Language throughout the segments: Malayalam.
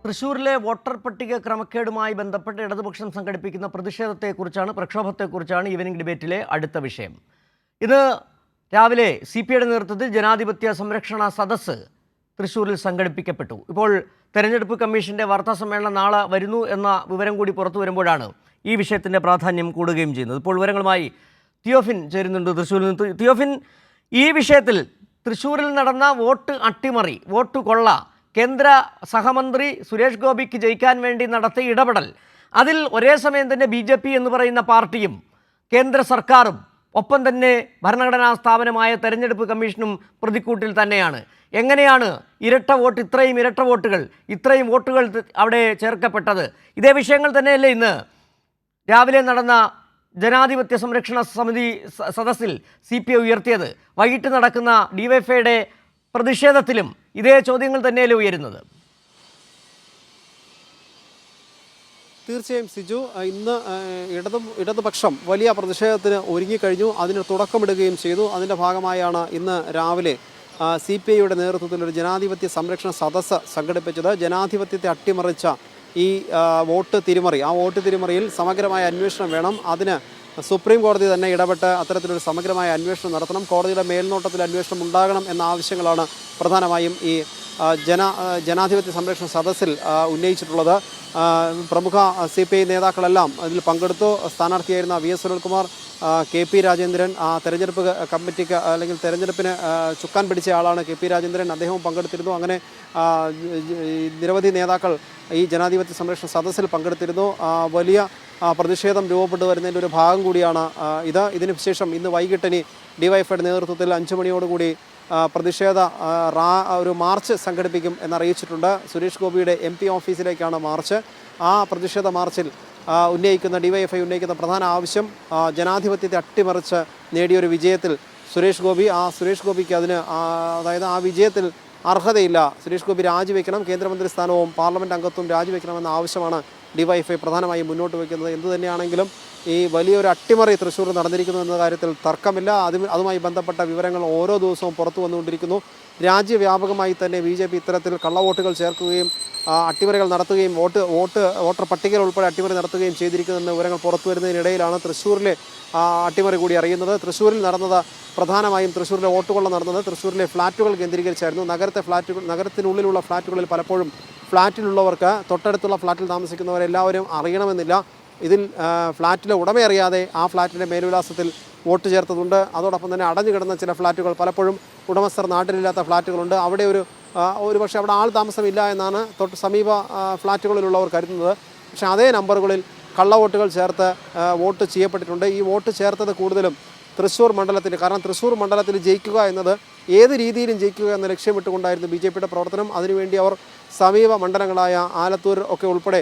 തൃശ്ശൂരിലെ വോട്ടർ പട്ടിക ക്രമക്കേടുമായി ബന്ധപ്പെട്ട് ഇടതുപക്ഷം സംഘടിപ്പിക്കുന്ന പ്രതിഷേധത്തെക്കുറിച്ചാണ്, പ്രക്ഷോഭത്തെക്കുറിച്ചാണ് ഈവനിംഗ് ഡിബേറ്റിലെ അടുത്ത വിഷയം. ഇത് രാവിലെ CPIയുടെ നേതൃത്വത്തിൽ ജനാധിപത്യ സംരക്ഷണ സദസ്സ് തൃശ്ശൂരിൽ സംഘടിപ്പിക്കപ്പെട്ടു. ഇപ്പോൾ തെരഞ്ഞെടുപ്പ് കമ്മീഷൻ്റെ വാർത്താസമ്മേളനം നാളെ വരുന്നു എന്ന വിവരം കൂടി പുറത്തു വരുമ്പോഴാണ് ഈ വിഷയത്തിൻ്റെ പ്രാധാന്യം കൂടുകയും ചെയ്യുന്നത്. ഇപ്പോൾ വിവരങ്ങളുമായി തിയോഫിൻ ചേരുന്നുണ്ട് തൃശ്ശൂരിൽ നിന്ന്. തിയോഫിൻ, ഈ വിഷയത്തിൽ തൃശ്ശൂരിൽ നടന്ന വോട്ട് അട്ടിമറി, വോട്ട് കൊള്ള, കേന്ദ്ര സഹമന്ത്രി സുരേഷ് ഗോപിക്ക് ജയിക്കാൻ വേണ്ടി നടത്തിയ ഇടപെടൽ, അതിൽ ഒരേ സമയം തന്നെ BJP എന്ന് പറയുന്ന പാർട്ടിയും കേന്ദ്ര സർക്കാരും ഒപ്പം തന്നെ ഭരണഘടനാ സ്ഥാപനമായ തെരഞ്ഞെടുപ്പ് കമ്മീഷനും പ്രതിക്കൂട്ടിൽ തന്നെയാണ്. എങ്ങനെയാണ് ഇത്രയും ഇരട്ട വോട്ടുകൾ, ഇത്രയും വോട്ടുകൾ അവിടെ ചേർക്കപ്പെട്ടത്? ഇതേ വിഷയങ്ങൾ തന്നെയല്ലേ ഇന്ന് രാവിലെ നടന്ന ജനാധിപത്യ സംരക്ഷണ സമിതി സദസ്സിൽ CPI ഉയർത്തിയത്? വൈകിട്ട് നടക്കുന്ന DYFIയുടെ പ്രതിഷേധത്തിലും ഇതേ ചോദ്യങ്ങൾ തന്നെയല്ലേ ഉയരുന്നത്? തീർച്ചയായും സിജു, ഇന്ന് ഇടതുപക്ഷം വലിയ പ്രതിഷേധത്തിന് ഒരുങ്ങിക്കഴിഞ്ഞു. അതിന് തുടക്കമിടുകയും ചെയ്തു. അതിൻ്റെ ഭാഗമായാണ് ഇന്ന് രാവിലെ CPIയുടെ നേതൃത്വത്തിൽ ഒരു ജനാധിപത്യ സംരക്ഷണ സദസ്സ് സംഘടിപ്പിച്ചത്. ജനാധിപത്യത്തെ അട്ടിമറിച്ച ഈ വോട്ട് തിരിമറി, ആ വോട്ട് തിരിമറിയിൽ സമഗ്രമായ അന്വേഷണം വേണം. അതിന് സുപ്രീം കോടതി തന്നെ ഇടപെട്ട് അത്തരത്തിലൊരു സമഗ്രമായ അന്വേഷണം നടത്തണം. കോടതിയുടെ മേൽനോട്ടത്തിൽ അന്വേഷണം ഉണ്ടാകണം എന്ന ആവശ്യങ്ങളാണ് പ്രധാനമായും ഈ ജനാധിപത്യ സംരക്ഷണ സദസ്സിൽ ഉന്നയിച്ചിട്ടുള്ളത്. പ്രമുഖ CPI നേതാക്കളെല്ലാം അതിൽ പങ്കെടുത്തു. സ്ഥാനാർത്ഥിയായിരുന്ന VS സുനിൽകുമാർ, KP രാജേന്ദ്രൻ, തെരഞ്ഞെടുപ്പ് കമ്മിറ്റിക്ക് അല്ലെങ്കിൽ തെരഞ്ഞെടുപ്പിന് ചുക്കാൻ പിടിച്ച ആളാണ് KP രാജേന്ദ്രൻ, അദ്ദേഹവും പങ്കെടുത്തിരുന്നു. അങ്ങനെ നിരവധി നേതാക്കൾ ഈ ജനാധിപത്യ സംരക്ഷണ സദസ്സിൽ പങ്കെടുത്തിരുന്നു. വലിയ പ്രതിഷേധം രൂപപ്പെട്ടു വരുന്നതിൻ്റെ ഒരു ഭാഗം കൂടിയാണ് ഇത്. ഇതിന് ശേഷം ഇന്ന് വൈകിട്ടിനി DYFIയുടെ നേതൃത്വത്തിൽ 5 മണിയോടുകൂടി പ്രതിഷേധ ഒരു മാർച്ച് സംഘടിപ്പിക്കും എന്നറിയിച്ചിട്ടുണ്ട്. സുരേഷ് ഗോപിയുടെ MP ഓഫീസിലേക്കാണ് മാർച്ച്. ആ പ്രതിഷേധ മാർച്ചിൽ DYFI ഉന്നയിക്കുന്ന പ്രധാന ആവശ്യം ജനാധിപത്യത്തെ അട്ടിമറിച്ച് നേടിയൊരു വിജയത്തിൽ സുരേഷ് ഗോപിക്ക് അതിന് അതായത് ആ വിജയത്തിൽ അർഹതയില്ല. സുരേഷ് ഗോപി രാജിവെക്കണം, കേന്ദ്രമന്ത്രി സ്ഥാനവും പാർലമെൻറ്റ് അംഗത്വവും രാജിവെക്കണമെന്ന ആവശ്യമാണ് DYFI പ്രധാനമായും മുന്നോട്ട് വയ്ക്കുന്നത്. എന്തു തന്നെയാണെങ്കിലും ഈ വലിയൊരു അട്ടിമറി തൃശ്ശൂർ നടന്നിരിക്കുന്നു എന്ന കാര്യത്തിൽ തർക്കമില്ല. അതുമായി ബന്ധപ്പെട്ട വിവരങ്ങൾ ഓരോ ദിവസവും പുറത്തു വന്നുകൊണ്ടിരിക്കുന്നു. രാജ്യവ്യാപകമായി തന്നെ BJP ഇത്തരത്തിൽ കള്ളവോട്ടുകൾ ചേർക്കുകയും അട്ടിമറികൾ നടത്തുകയും വോട്ടർ പട്ടികയിൽ ഉൾപ്പെടെ അട്ടിമറി നടത്തുകയും ചെയ്തിരിക്കുന്ന വിവരങ്ങൾ പുറത്തു വരുന്നതിനിടയിലാണ് തൃശ്ശൂരിലെ അട്ടിമറി കൂടി അറിയുന്നത്. തൃശ്ശൂരിൽ നടന്നത് പ്രധാനമായും തൃശ്ശൂരിലെ വോട്ടുകൊള്ള നടന്നത് തൃശ്ശൂരിലെ ഫ്ലാറ്റുകൾ കേന്ദ്രീകരിച്ചായിരുന്നു. നഗരത്തിനുള്ളിലുള്ള ഫ്ലാറ്റുകളിൽ പലപ്പോഴും ഫ്ലാറ്റിലുള്ളവർക്ക് തൊട്ടടുത്തുള്ള ഫ്ലാറ്റിൽ താമസിക്കുന്നവരെല്ലാവരും അറിയണമെന്നില്ല. ഇതിൽ ഫ്ലാറ്റിലെ ഉടമ അറിയാതെ ആ ഫ്ലാറ്റിൻ്റെ മേൽവിലാസത്തിൽ വോട്ട് ചേർത്തതുണ്ട്. അതോടൊപ്പം തന്നെ അടഞ്ഞു കിടന്ന ചില ഫ്ലാറ്റുകൾ, പലപ്പോഴും ഉടമസ്ഥർ നാട്ടിലില്ലാത്ത ഫ്ലാറ്റുകളുണ്ട്. അവിടെ ഒരു പക്ഷേ അവിടെ ആൾ താമസമില്ല എന്നാണ് തൊട്ട് സമീപ ഫ്ലാറ്റുകളിലുള്ളവർ കരുതുന്നത്. പക്ഷേ അതേ നമ്പറുകളിൽ കള്ളവോട്ടുകൾ ചേർത്ത് വോട്ട് ചെയ്യപ്പെട്ടിട്ടുണ്ട്. ഈ വോട്ട് ചേർത്തത് കൂടുതലും തൃശ്ശൂർ മണ്ഡലത്തിൽ, കാരണം തൃശ്ശൂർ മണ്ഡലത്തിൽ ജയിക്കുക എന്നത് ഏത് രീതിയിലും ജയിക്കുക എന്ന ലക്ഷ്യമിട്ടുകൊണ്ടായിരുന്നു BJPയുടെ പ്രവർത്തനം. അതിനുവേണ്ടി അവർ സമീപ മണ്ഡലങ്ങളായ ആലത്തൂർ ഒക്കെ ഉൾപ്പെടെ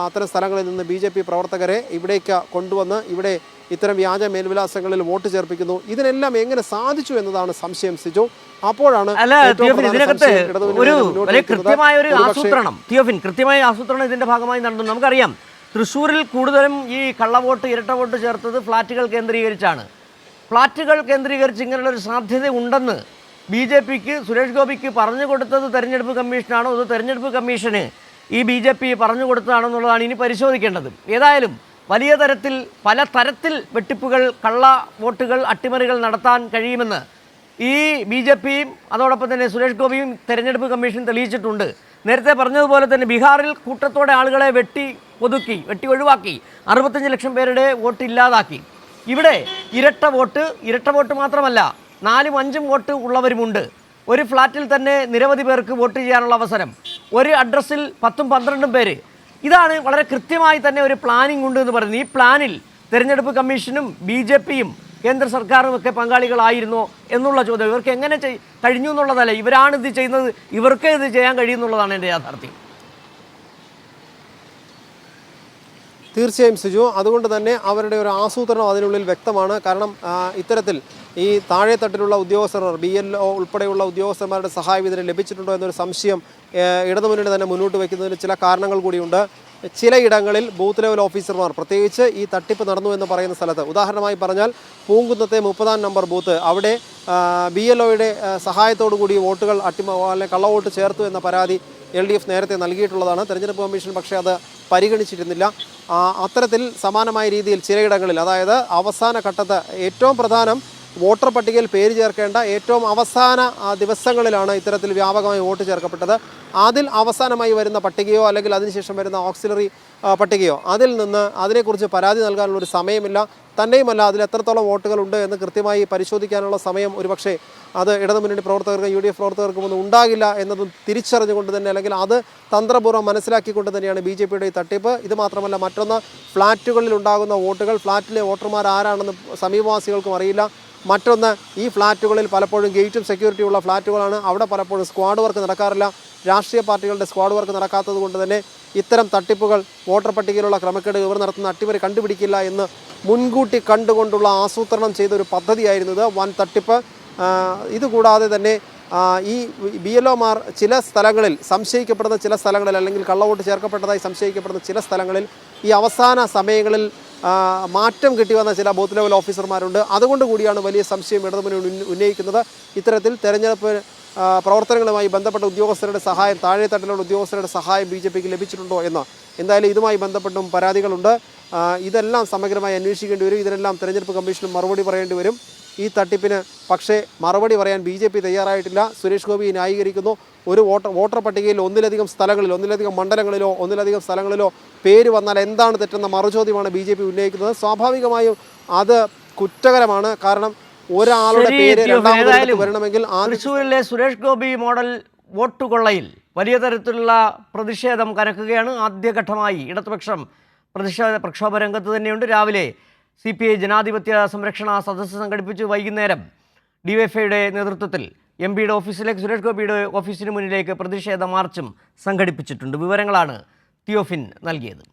അത്തരം സ്ഥലങ്ങളിൽ നിന്ന് BJP പ്രവർത്തകരെ ഇവിടേക്ക് കൊണ്ടുവന്ന് ഇവിടെ ഇത്തരം വ്യാജ മേൽവിലാസങ്ങളിൽ വോട്ട് ചേർപ്പിക്കുന്നു. ഇതിനെല്ലാം എങ്ങനെ സാധിച്ചു എന്നതാണ് സംശയം സിജോ. അപ്പോഴാണ് കൃത്യമായ ആസൂത്രണം ഇതിന്റെ ഭാഗമായി നടന്നു. നമുക്കറിയാം, തൃശ്ശൂരിൽ കൂടുതലും ഈ കള്ളവോട്ട്, ഇരട്ട വോട്ട് ചേർത്തത് ഫ്ലാറ്റുകൾ കേന്ദ്രീകരിച്ചാണ്. ഫ്ലാറ്റുകൾ കേന്ദ്രീകരിച്ച് ഇങ്ങനെയുള്ളൊരു സാധ്യത ഉണ്ടെന്ന് BJPക്ക് സുരേഷ് ഗോപിക്ക് പറഞ്ഞു കൊടുത്തത് തെരഞ്ഞെടുപ്പ് കമ്മീഷനാണോ, അത് തെരഞ്ഞെടുപ്പ് കമ്മീഷന് ഈ BJP പറഞ്ഞു കൊടുത്തതാണെന്നുള്ളതാണ് ഇനി പരിശോധിക്കേണ്ടത്. ഏതായാലും വലിയ തരത്തിൽ പല തരത്തിൽ വെട്ടിപ്പുകൾ, കള്ള വോട്ടുകൾ, അട്ടിമറികൾ നടത്താൻ കഴിയുമെന്ന് ഈ BJPയും അതോടൊപ്പം തന്നെ സുരേഷ് ഗോപിയും തെരഞ്ഞെടുപ്പ് കമ്മീഷൻ തെളിയിച്ചിട്ടുണ്ട്. നേരത്തെ പറഞ്ഞതുപോലെ തന്നെ ബീഹാറിൽ കൂട്ടത്തോടെ ആളുകളെ വെട്ടി ഒഴിവാക്കി 65 ലക്ഷം പേരുടെ വോട്ട് ഇല്ലാതാക്കി. ഇവിടെ ഇരട്ട വോട്ട് മാത്രമല്ല, 4ഉം 5ഉം വോട്ട് ഉള്ളവരുമുണ്ട്. ഒരു ഫ്ലാറ്റിൽ തന്നെ നിരവധി പേർക്ക് വോട്ട് ചെയ്യാനുള്ള അവസരം, ഒരു അഡ്രസ്സിൽ 10ഉം 12ഉം പേര്. ഇതാണ് വളരെ കൃത്യമായി തന്നെ ഒരു പ്ലാനിംഗ് ഉണ്ട് എന്ന് പറയുന്നത്. ഈ പ്ലാനിൽ തെരഞ്ഞെടുപ്പ് കമ്മീഷനും BJPയും കേന്ദ്ര സർക്കാരും ഒക്കെ പങ്കാളികളായിരുന്നോ എന്നുള്ള ചോദ്യം. ഇവർക്ക് എങ്ങനെ കഴിഞ്ഞു എന്നുള്ളതല്ല, ഇവരാണിത് ചെയ്യുന്നത്, ഇവർക്കേ ഇത് ചെയ്യാൻ കഴിയുന്നുള്ളതാണ് എൻ്റെ യാഥാർത്ഥ്യം. തീർച്ചയായും സിജു, അതുകൊണ്ട് തന്നെ അവരുടെ ഒരു ആസൂത്രണം അതിനുള്ളിൽ വ്യക്തമാണ്. കാരണം ഇത്തരത്തിൽ ഈ താഴെത്തട്ടിലുള്ള ഉദ്യോഗസ്ഥർ, BLO ഉൾപ്പെടെയുള്ള ഉദ്യോഗസ്ഥന്മാരുടെ സഹായം ഇതിന് ലഭിച്ചിട്ടുണ്ടോ എന്നൊരു സംശയം ഇടതുമുന്നണി തന്നെ മുന്നോട്ട് വയ്ക്കുന്നതിന് ചില കാരണങ്ങൾ കൂടിയുണ്ട്. ചിലയിടങ്ങളിൽ ബൂത്ത് ലെവൽ ഓഫീസർമാർ, പ്രത്യേകിച്ച് ഈ തട്ടിപ്പ് നടന്നു എന്ന് പറയുന്ന സ്ഥലത്ത്, ഉദാഹരണമായി പറഞ്ഞാൽ പൂങ്കുന്നത്തെ 30-ാം നമ്പർ ബൂത്ത്, അവിടെ BLOയുടെ സഹായത്തോടു കൂടി വോട്ടുകൾ അല്ലെങ്കിൽ കള്ളവോട്ട് ചേർത്തു എന്ന പരാതി LDF നേരത്തെ നൽകിയിട്ടുള്ളതാണ്. തെരഞ്ഞെടുപ്പ് കമ്മീഷൻ പക്ഷേ അത് പരിഗണിച്ചിരുന്നില്ല. അത്തരത്തിൽ സമാനമായ രീതിയിൽ ചിലയിടങ്ങളിൽ, അതായത് അവസാന ഘട്ടത്ത് ഏറ്റവും പ്രധാനം വോട്ടർ പട്ടികയിൽ പേര് ചേർക്കേണ്ട ഏറ്റവും അവസാന ദിവസങ്ങളിലാണ് ഇത്തരത്തിൽ വ്യാപകമായി വോട്ട് ചേർക്കപ്പെട്ടത്. അതിൽ അവസാനമായി വരുന്ന പട്ടികയോ അല്ലെങ്കിൽ അതിനുശേഷം വരുന്ന ഓക്സിലറി പട്ടികയോ അതിൽ നിന്ന് അതിനെക്കുറിച്ച് പരാതി നൽകാനുള്ളൊരു സമയമില്ല. തന്നെയുമല്ല, അതിൽ എത്രത്തോളം വോട്ടുകളുണ്ട് എന്ന് കൃത്യമായി പരിശോധിക്കാനുള്ള സമയം ഒരുപക്ഷെ അത് ഇടതുമുന്നണി പ്രവർത്തകർക്കും UDF പ്രവർത്തകർക്കും ഒന്നും ഉണ്ടാകില്ല എന്നതും തിരിച്ചറിഞ്ഞുകൊണ്ട് തന്നെ, അല്ലെങ്കിൽ അത് തന്ത്രപൂർവ്വം മനസ്സിലാക്കിക്കൊണ്ട് തന്നെയാണ് BJPയുടെ ഈ തട്ടിപ്പ്. ഇത് മാത്രമല്ല, മറ്റൊന്ന്, ഫ്ലാറ്റുകളിൽ ഉണ്ടാകുന്ന വോട്ടുകൾ, ഫ്ലാറ്റിലെ വോട്ടർമാർ ആരാണെന്ന് സമീപവാസികൾക്കും അറിയില്ല. മറ്റൊന്ന്, ഈ ഫ്ലാറ്റുകളിൽ പലപ്പോഴും ഗേറ്റും സെക്യൂരിറ്റിയുള്ള ഫ്ലാറ്റുകളാണ്. അവിടെ പലപ്പോഴും സ്ക്വാഡ് വർക്ക് നടക്കാറില്ല. രാഷ്ട്രീയ പാർട്ടികളുടെ സ്ക്വാഡ് വർക്ക് നടക്കാത്തത് കൊണ്ട് തന്നെ ഇത്തരം തട്ടിപ്പുകൾ, വോട്ടർ പട്ടികയിലുള്ള ക്രമക്കേട്, ഇവർ നടത്തുന്ന അട്ടിമറി കണ്ടുപിടിക്കില്ല എന്ന് മുൻകൂട്ടി കണ്ടുകൊണ്ടുള്ള ആസൂത്രണം ചെയ്ത ഒരു പദ്ധതിയായിരുന്നത് വൻ തട്ടിപ്പ്. ഇതുകൂടാതെ തന്നെ ഈ BLOമാർ ചില സ്ഥലങ്ങളിൽ സംശയിക്കപ്പെടുന്ന ചില സ്ഥലങ്ങളിൽ, അല്ലെങ്കിൽ കള്ളവോട്ട് ചേർക്കപ്പെട്ടതായി സംശയിക്കപ്പെടുന്ന ചില സ്ഥലങ്ങളിൽ ഈ അവസാന സമയങ്ങളിൽ മാറ്റം കിട്ടി വന്ന ചില ബൂത്ത് ലെവൽ ഓഫീസർമാരുണ്ട്. അതുകൊണ്ട് കൂടിയാണ് വലിയ സംശയം ഇടതുമുന്നണി ഉന്നയിക്കുന്നത്. ഇത്തരത്തിൽ തെരഞ്ഞെടുപ്പ് പ്രവർത്തനങ്ങളുമായി ബന്ധപ്പെട്ട ഉദ്യോഗസ്ഥരുടെ സഹായം, താഴെ തട്ടിലുള്ള ഉദ്യോഗസ്ഥരുടെ സഹായം BJPക്ക് ലഭിച്ചിട്ടുണ്ടോ എന്ന്. എന്തായാലും ഇതുമായി ബന്ധപ്പെട്ടും പരാതികളുണ്ട്. ഇതെല്ലാം സമഗ്രമായി അന്വേഷിക്കേണ്ടി വരും. ഇതിനെല്ലാം തെരഞ്ഞെടുപ്പ് കമ്മീഷനും മറുപടി പറയേണ്ടി വരും. ഈ തട്ടിപ്പിന് പക്ഷേ മറുപടി പറയാൻ BJP തയ്യാറായിട്ടില്ല. സുരേഷ് ഗോപി ന്യായീകരിക്കുന്നു, ഒരു വോട്ടർ പട്ടികയിൽ ഒന്നിലധികം സ്ഥലങ്ങളിൽ, ഒന്നിലധികം മണ്ഡലങ്ങളിലോ ഒന്നിലധികം സ്ഥലങ്ങളിലോ പേര് വന്നാൽ എന്താണ് തെറ്റെന്ന മറുചോദ്യമാണ് BJP ഉന്നയിക്കുന്നത്. സ്വാഭാവികമായും അത് കുറ്റകരമാണ്. കാരണം ഒരാളുടെ പേര് രണ്ടാമത് വരണമെങ്കിൽ തൃശ്ശൂരിലെ സുരേഷ് ഗോപി മോഡൽ വോട്ടുകൊള്ളയിൽ വലിയ തരത്തിലുള്ള പ്രതിഷേധം കനക്കുകയാണ്. ആദ്യഘട്ടമായി ഇടതുപക്ഷം പ്രക്ഷോഭ രംഗത്ത് തന്നെയുണ്ട്. രാവിലെ CPI ജനാധിപത്യ സംരക്ഷണ സദസ്സ് സംഘടിപ്പിച്ചു. വൈകുന്നേരം DYFIയുടെ നേതൃത്വത്തിൽ MPയുടെ ഓഫീസിലേക്ക്, സുരേഷ് ഗോപിയുടെ ഓഫീസിന് മുന്നിലേക്ക് പ്രതിഷേധ മാർച്ചും സംഘടിപ്പിച്ചിട്ടുണ്ട്. വിവരങ്ങളാണ് തിയോഫിൻ നൽകിയത്.